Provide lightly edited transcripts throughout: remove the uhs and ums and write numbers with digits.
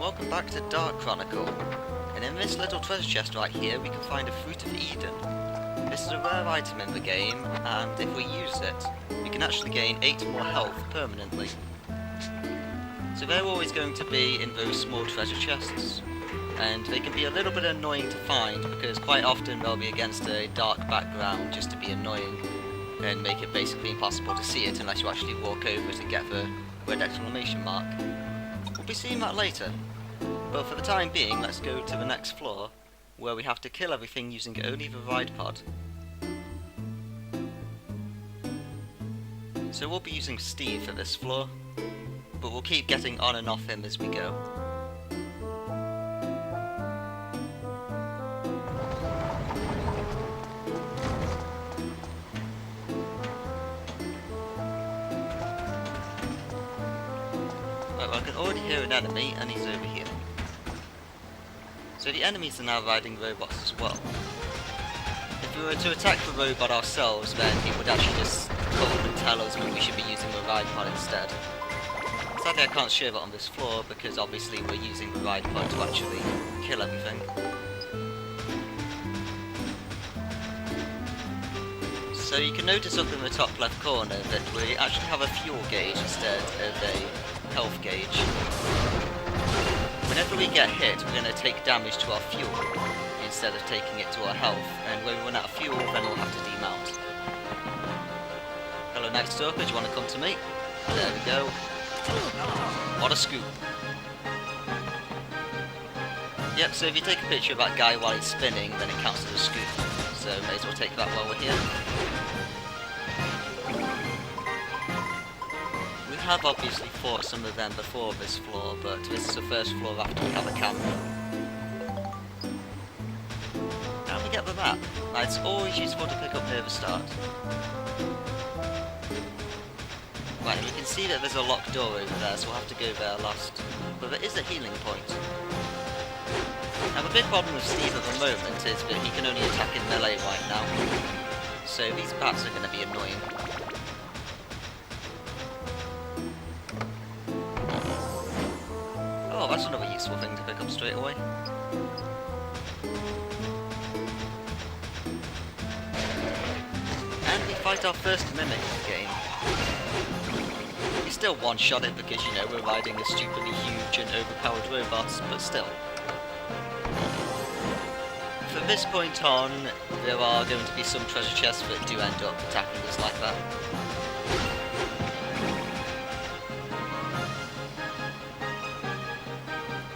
welcome back to Dark Chronicle. And in this little treasure chest right here, we can find a Fruit of Eden. This is a rare item in the game, and if we use it, we can actually gain 8 more health permanently. So they're always going to be in those small treasure chests, and they can be a little bit annoying to find because quite often they'll be against a dark background just to be annoying and make it basically impossible to see it unless you actually walk over to get the red exclamation mark. We'll be seeing that later, but for the time being, let's go to the next floor, where we have to kill everything using only the ride pod. So we'll be using Steve for this floor, but we'll keep getting on and off him as we go. I can already hear an enemy, and he's over here. So the enemies are now riding robots as well. If we were to attack the robot ourselves, then it would actually just call and tell us that we should be using the ride pod instead. Sadly I can't show that on this floor, because obviously we're using the ride pod to actually kill everything. So you can notice up in the top left corner that we actually have a fuel gauge instead of a health gauge. Whenever we get hit, we're going to take damage to our fuel instead of taking it to our health, and when we run out of fuel, then we'll have to demount. Hello Night Stalker, do you want to come to me? There we go. What a scoop. Yep, so if you take a picture of that guy while he's spinning, then it counts as a scoop. So may as well take that while we're here. We have obviously fought some of them before this floor, but this is the first floor after we have a camera. How do we get the map? Now, it's always useful to pick up near the start. Right, and we can see that there's a locked door over there, so we'll have to go there last. But there is a healing point. Now, the big problem with Steve at the moment is that he can only attack in melee right now. So these bats are going to be annoying. Oh, that's another useful thing to pick up straight away. And we fight our first mimic in the game. We still one-shot it because, you know, we're riding a stupidly huge and overpowered robots, but still. From this point on, there are going to be some treasure chests that do end up attacking us like that.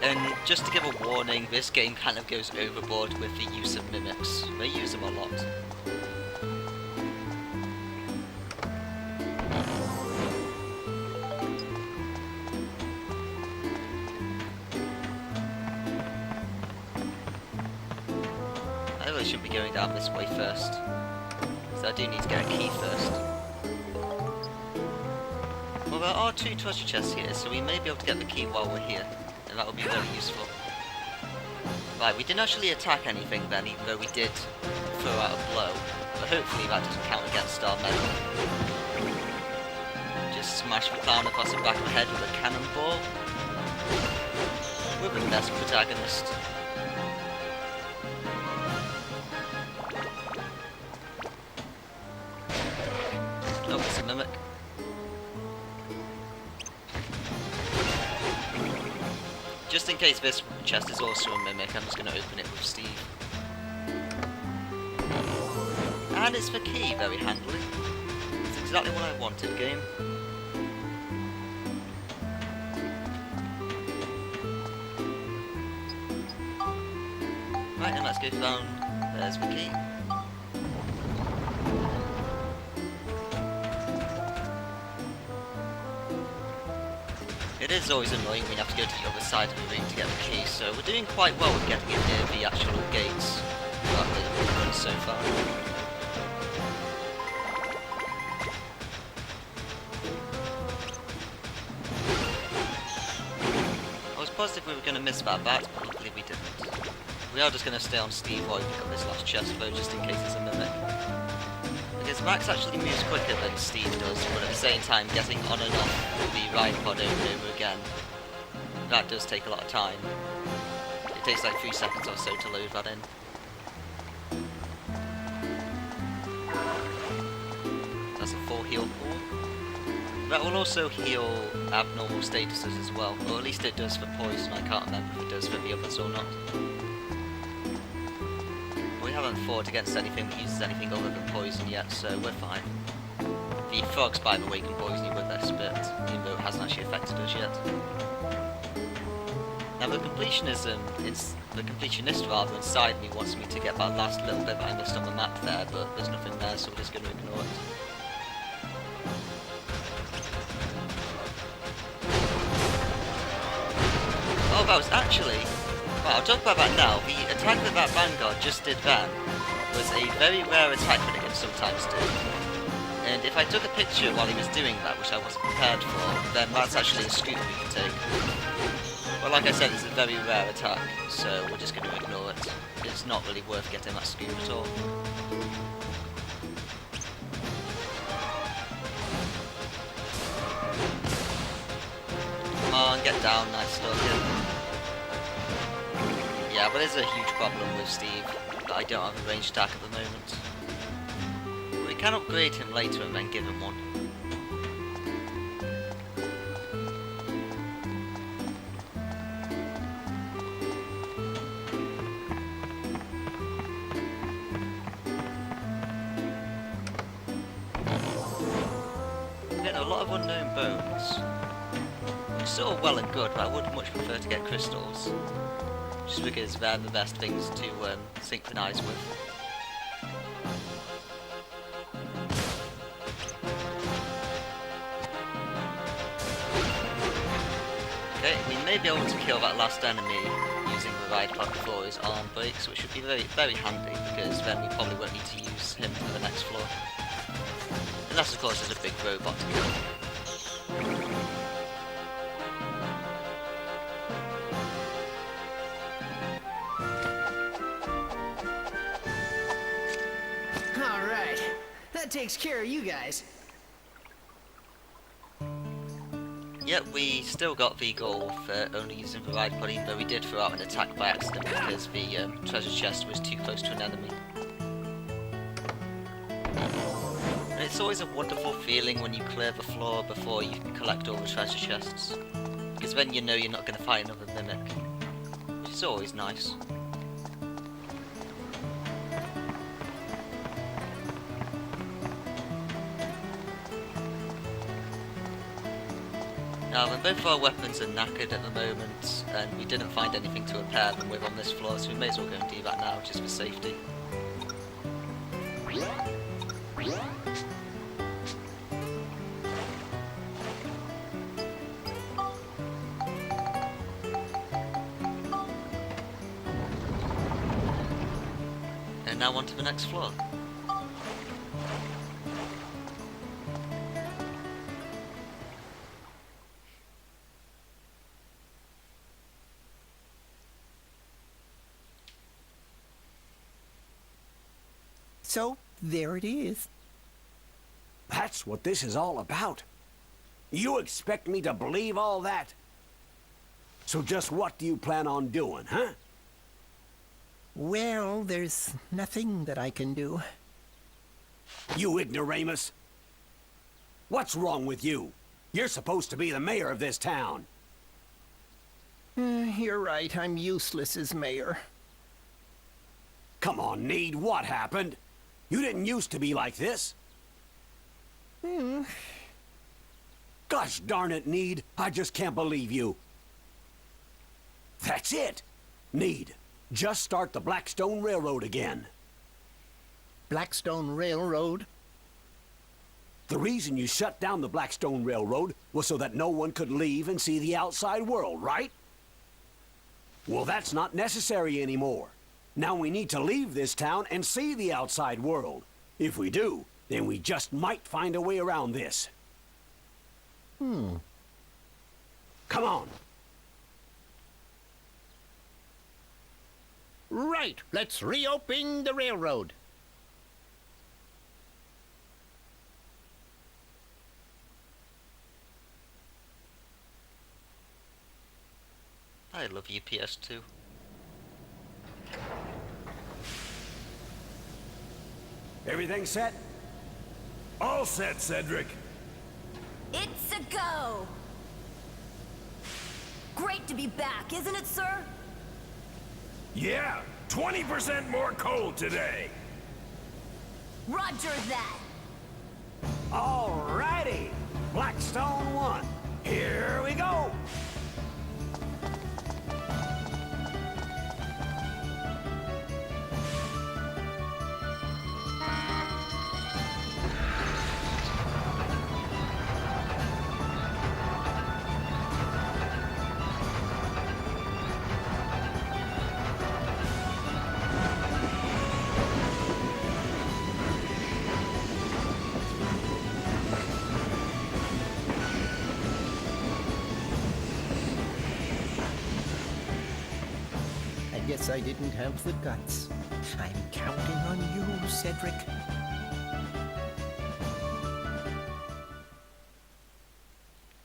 And just to give a warning, this game kind of goes overboard with the use of mimics. They use them a lot. I really shouldn't be going down this way first, so I do need to get a key first. Well, there are 2 treasure chests here, so we may be able to get the key while we're here. And that will be very useful. Right, we didn't actually attack anything then, even though we did throw out a blow. But hopefully that doesn't count against our medal. Just smash the clown across the back of the head with a cannonball. We're the best protagonist. Oh, it's a mimic. Just in case this chest is also a mimic, I'm just going to open it with Steve. And it's the key, very handily. It's exactly what I wanted, game. Right, and let's go down. There's the key. It is always annoying when you have to go to the other side of the ring to get the key, so we're doing quite well with getting it near the actual gates so far. I was positive we were going to miss that bat, but luckily we didn't. We are just going to stay on Steve while we pick up this last chest though, just in case it's a mimic. Because Max actually moves quicker than Steve does, but at the same time getting on and off the ride pod over and over again that does take a lot of time. It takes like 3 seconds or so to load that in. That's a full heal pool. That will also heal abnormal statuses as well, or at least it does for poison. I can't remember if it does for the others or not. We haven't fought against anything that uses anything other than poison yet, so we're fine. The frogs, by the way, can poison you with this, but even though it hasn't actually affected us yet. Now the completionist rather inside me wants me to get that last little bit that I missed on the map there, but there's nothing there, so we're just going to ignore it. Oh, that was actually... Well, I'll talk about that now. The attack that Vanguard just did then was a very rare attack that it can sometimes do. And if I took a picture while he was doing that, which I wasn't prepared for, then that's actually a scoop we can take. But like I said, it's a very rare attack, so we're just going to ignore it. It's not really worth getting that scoop at all. Come on, get down, nice looking. Yeah, but there's a huge problem with Steve, that I don't have a ranged attack at the moment. We can upgrade him later and then give him one. Getting a lot of unknown bones. It's all well and good, but I would much prefer to get crystals. Just because they're the best things to synchronise with. Okay, we may be able to kill that last enemy using the ride pod before his arm breaks, which would be very, very handy, because then we probably won't need to use him for the next floor. Unless, of course, there's a big robot to kill. Alright, that takes care of you guys. Yep, we still got the goal for only using the ride pudding, though we did throw out an attack by accident because the treasure chest was too close to an enemy. And it's always a wonderful feeling when you clear the floor before you collect all the treasure chests, because then you know you're not going to find another mimic, which is always nice. Now, then both of our weapons are knackered at the moment, and we didn't find anything to repair them with on this floor, so we may as well go and do that now, just for safety. And now on to the next floor. So, there it is. That's what this is all about. You expect me to believe all that? So just what do you plan on doing, huh? Well, there's nothing that I can do. You ignoramus! What's wrong with you? You're supposed to be the mayor of this town. You're right, I'm useless as mayor. Come on, Need, what happened? You didn't used to be like this. Gosh darn it, Need. I just can't believe you. That's it. Need, just start the Blackstone Railroad again. Blackstone Railroad? The reason you shut down the Blackstone Railroad was so that no one could leave and see the outside world, right? Well, that's not necessary anymore. Now we need to leave this town and see the outside world. If we do, then we just might find a way around this. Come on. Right, let's reopen the railroad. I love you, PS2. Everything set? All set, Cedric. It's a go! Great to be back, isn't it, sir? Yeah, 20% more coal today. Roger that! Alrighty! Blackstone 1. Here we go! I guess I didn't have the guts. I'm counting on you, Cedric.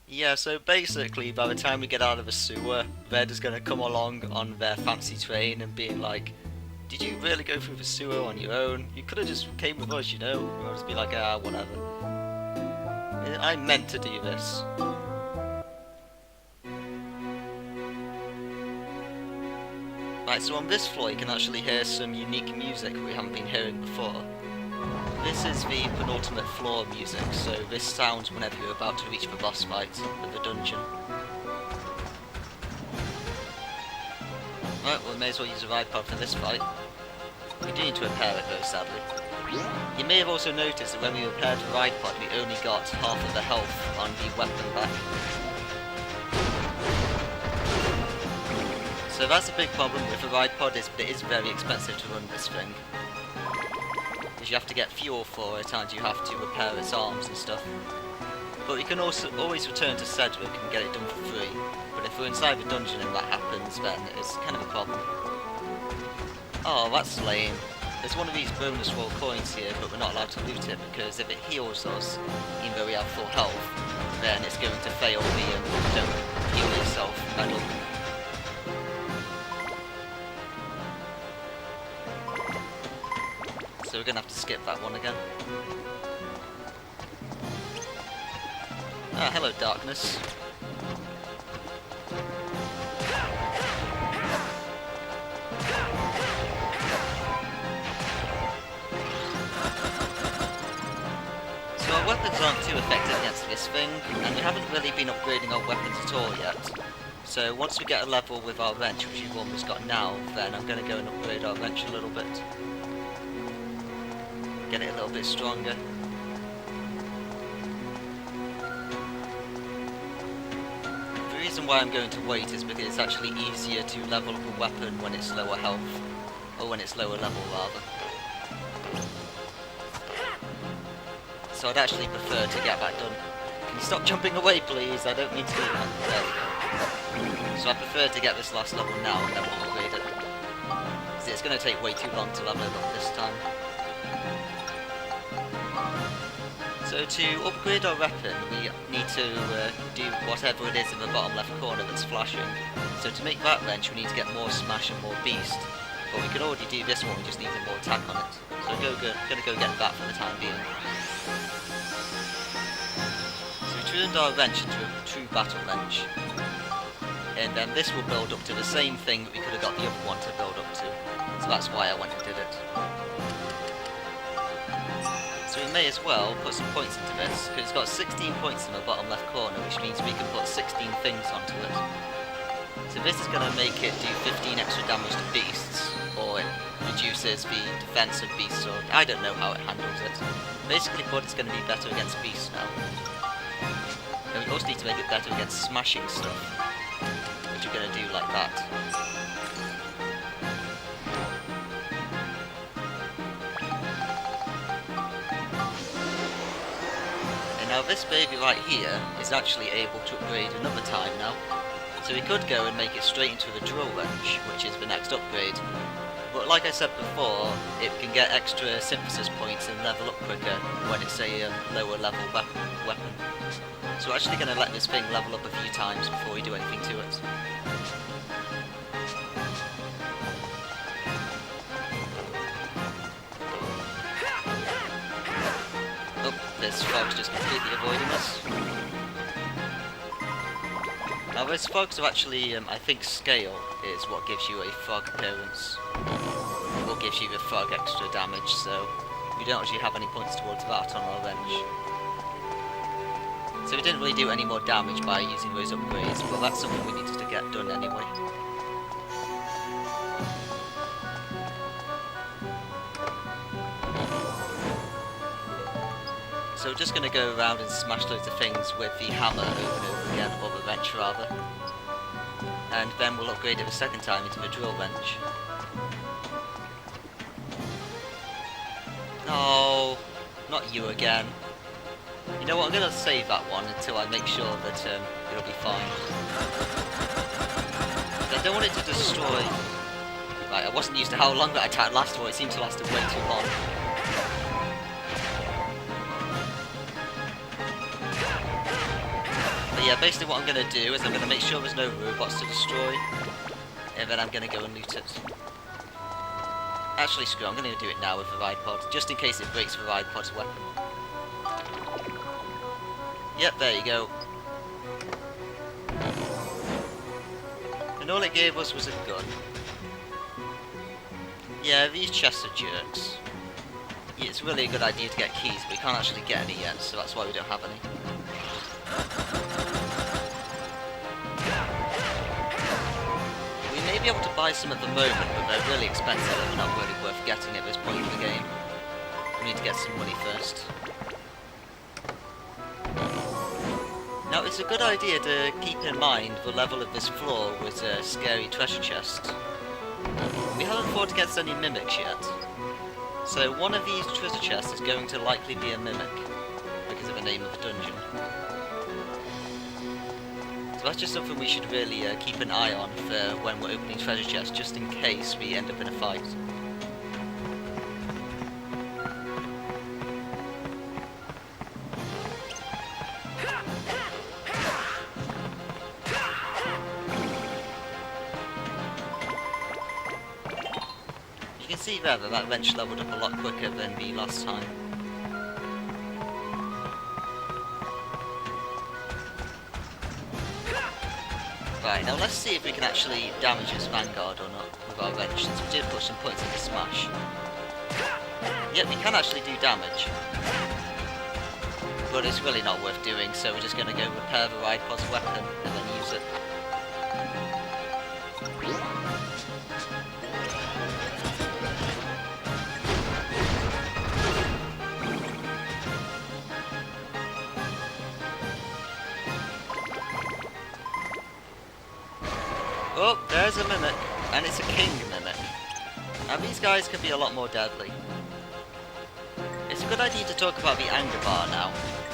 Yeah, so basically, by the time we get out of the sewer, Red is going to come along on their fancy train and being like, did you really go through the sewer on your own? You could have just came with us, you know? And I'll just be like, ah, whatever. I meant to do this. Right, so on this floor you can actually hear some unique music we haven't been hearing before. This is the penultimate floor music, so this sounds whenever you're about to reach the boss fight of the dungeon. Right, well, we may as well use the ride pod for this fight. We do need to repair it though, sadly. You may have also noticed that when we repaired the ride pod, we only got half of the health on the weapon back. So that's a big problem with the ride pod, is that it is very expensive to run this thing. Because you have to get fuel for it and you have to repair its arms and stuff. But we can also always return to Cedric and get it done for free. But if we're inside the dungeon and that happens, then it's kind of a problem. Oh, that's lame. There's one of these bonus roll coins here, but we're not allowed to loot it because if it heals us, even though we have full health, then it's going to fail the don't heal yourself medal. So we're going to have to skip that one again. Ah, hello darkness. So our weapons aren't too effective against this thing, and we haven't really been upgrading our weapons at all yet. So once we get a level with our wrench, which we've almost got now, then I'm going to go and upgrade our wrench a little bit. Get it a little bit stronger. The reason why I'm going to wait is because it's actually easier to level up a weapon when it's lower health, or when it's lower level rather. So I'd actually prefer to get that done. Can you stop jumping away please? I don't mean to do that. There we go. So I prefer to get this last level now and then we'll upgrade it. Because it's going to take way too long to level it up this time. So to upgrade our weapon, we need to do whatever it is in the bottom left corner that's flashing. So to make that wrench, we need to get more smash and more beast. But we can already do this one, we just need more attack on it. So I'm gonna go get that for the time being. So we turned our wrench into a true battle wrench. And then this will build up to the same thing that we could have got the other one to build up to. So that's why I went and did it. So we may as well put some points into this, because it's got 16 points in the bottom left corner, which means we can put 16 things onto it. So this is going to make it do 15 extra damage to beasts, or it reduces the defense of beasts, or I don't know how it handles it. Basically put it's going to be better against beasts now. And we also need to make it better against smashing stuff, which we're going to do like that. Now this baby right here is actually able to upgrade another time now. So we could go and make it straight into the drill wrench, which is the next upgrade. But like I said before, it can get extra synthesis points and level up quicker when it's a lower level weapon. So we're actually going to let this thing level up a few times before we do anything to it. this fog's just completely avoiding us. Now those fogs are actually, I think scale is what gives you a fog appearance. Or gives you the fog extra damage, so we don't actually have any points towards that on our wrench. So we didn't really do any more damage by using those upgrades, but that's something we needed to get done anyway. So we're just going to go around and smash loads of things with the hammer over and over again, or the wrench rather. And then we'll upgrade it the second time into the drill wrench. No, not you again. You know what, I'm going to save that one until I make sure that it'll be fine. I don't want it to destroy... Right, I wasn't used to how long that attack lasted for, it seemed to last way too long. But yeah, basically what I'm going to do is I'm going to make sure there's no robots to destroy, and then I'm going to go and loot it. Actually, screw it, I'm going to do it now with the ride pod, just in case it breaks the ride pod's weapon. Yep, there you go. And all it gave us was a gun. Yeah, these chests are jerks. It's really a good idea to get keys, but we can't actually get any yet, so that's why we don't have any. We may be able to buy some at the moment, but they're really expensive and not really worth getting at this point in the game. We need to get some money first. Now, it's a good idea to keep in mind the level of this floor with a scary treasure chest. We haven't fought against any mimics yet, so one of these treasure chests is going to likely be a mimic, because of the name of the dungeon. So that's just something we should really keep an eye on for when we're opening treasure chests, just in case we end up in a fight. You can see there that wrench leveled up a lot quicker than the last time. Right, now let's see if we can actually damage his vanguard or not with our wrench, since we did put some points in the smash. Yep, we can actually do damage. But it's really not worth doing, so we're just going to go repair the ride pod's weapon and then use it. Oh, there's a mimic, and it's a king mimic. Now these guys can be a lot more deadly. It's a good idea to talk about the anger bar now,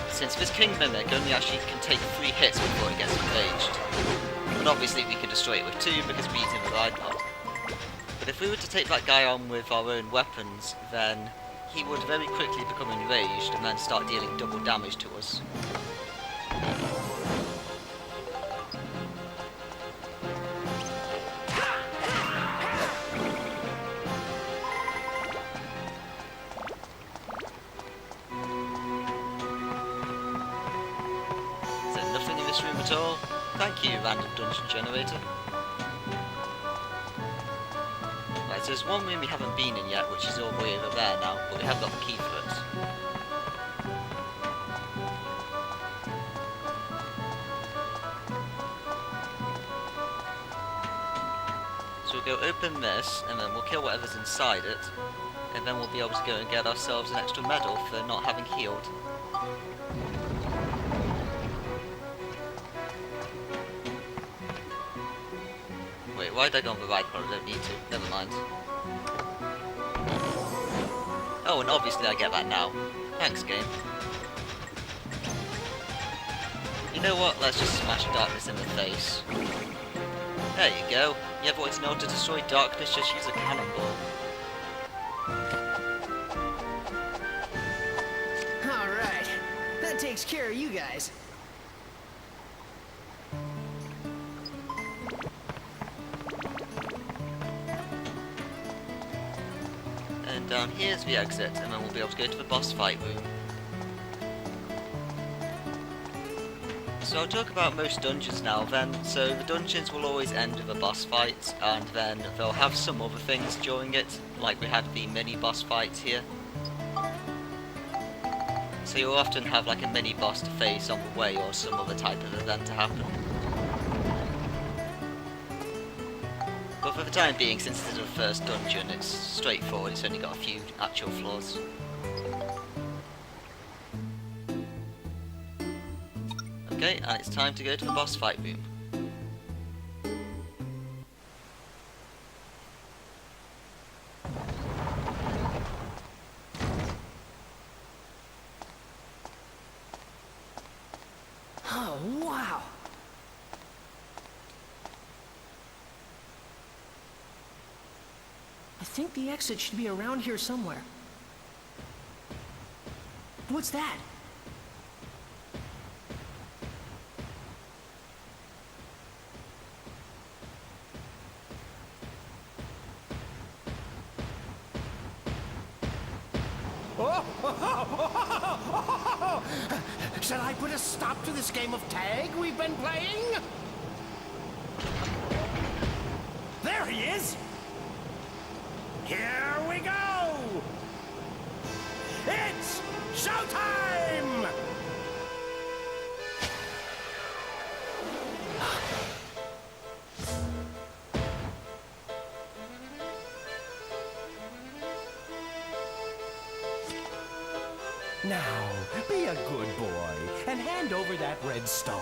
since this king mimic only actually can take 3 hits before it gets enraged. But obviously we can destroy it with 2 because we're using the ride pod. But if we were to take that guy on with our own weapons, then he would very quickly become enraged and then start dealing double damage to us. Room at all. Thank you, random dungeon generator. Right, so there's one room we haven't been in yet, which is all the way over there now, but we have got the key for it. So we'll go open this, and then we'll kill whatever's inside it, and then we'll be able to go and get ourselves an extra medal for not having healed. Wait, why did I go on the ride pod? I don't need to. Never mind. Oh, and obviously I get that now. Thanks, game. You know what? Let's just smash darkness in the face. There you go. You ever wanted to know how to destroy darkness? Just use a cannonball. Alright, that takes care of you guys. And down here's the exit, and then we'll be able to go to the boss fight room. So I'll talk about most dungeons now then. So the dungeons will always end with a boss fight, and then they'll have some other things during it, like we had the mini boss fights here. So you'll often have like a mini boss to face on the way, or some other type of event to happen. But for the time being, since this is the first dungeon, it's straightforward, it's only got a few actual flaws. Okay, and it's time to go to the boss fight room. Oh, wow. I think the exit should be around here somewhere. What's that? Shall I put a stop to this game of tag we've been playing? There he is! Here we go! It's showtime! Now, be a good boy and hand over that red stone.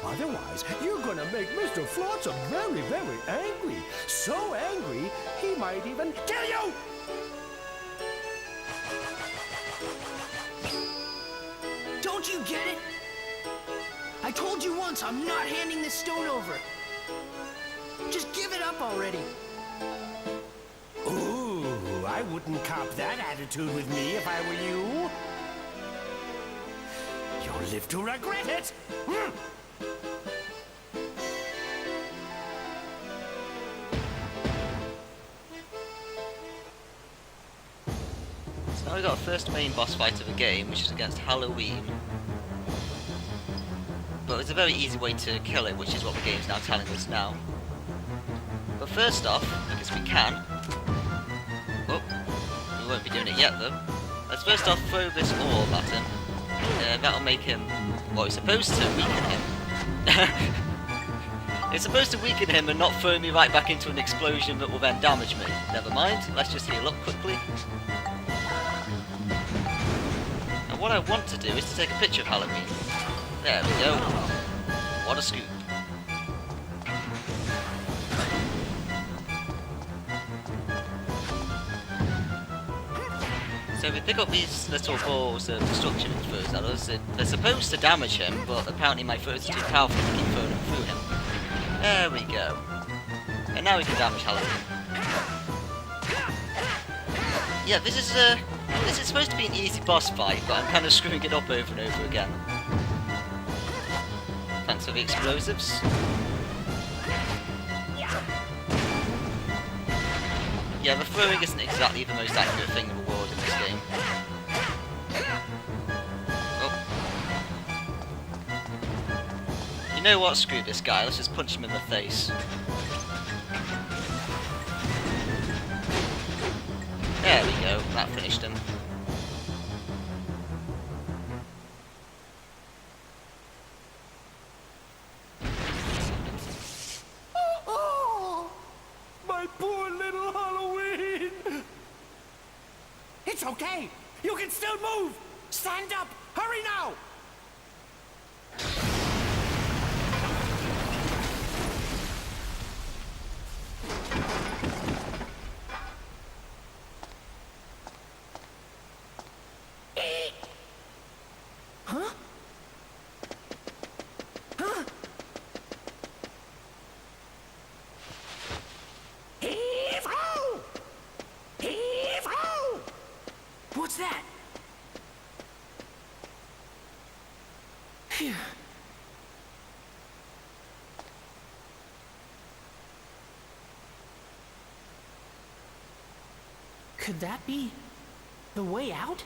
Otherwise, you're gonna make Mr. Flotsam very, very angry. So angry, he might even kill you! Don't you get it? I told you once I'm not handing this stone over. Just give it up already. Ooh, I wouldn't cop that attitude with me if I were you. You'll live to regret it. So now we've got our first main boss fight of the game, which is against Halloween. But it's a very easy way to kill it, which is what the game's now telling us now. But first off, because we can... Oh, we won't be doing it yet though. Let's first off throw this orb at him. That'll make him... Well, it's supposed to weaken him. It's supposed to weaken him and not throw me right back into an explosion that will then damage me. Never mind, let's just heal up quickly. And what I want to do is to take a picture of Halloween. There we go. What a scoop. So if we pick up these little balls of destruction it throws at us, they're supposed to damage him, but apparently my throws are too powerful to keep throwing them through him. There we go. And now we can damage Halloween. Yeah, this is supposed to be an easy boss fight, but I'm kind of screwing it up over and over again. Thanks for the explosives. Yeah, the throwing isn't exactly the most accurate thing in the world in this game. Oh. You know what? Screw this guy. Let's just punch him in the face. There we go. That finished him. My poor little Halloween! It's okay! You can still move! Stand up! Hurry now! Huh? Huh? Heave-ho! Heave-ho! What's that? Phew. Could that be the way out?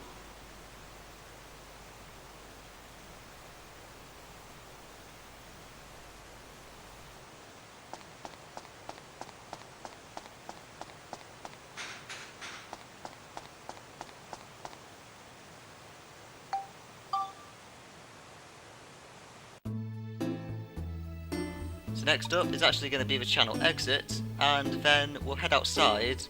So next up is actually going to be the channel exit, and then we'll head outside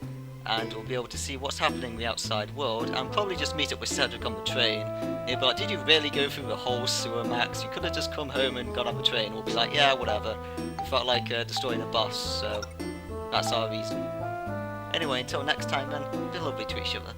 and we'll be able to see what's happening in the outside world, and probably just meet up with Cedric on the train. He'll be like, did you really go through the whole sewer, Max? You could have just come home and got on the train. We'll be like, yeah, whatever. We felt like destroying a bus, so that's our reason. Anyway, until next time then, be lovely to each other.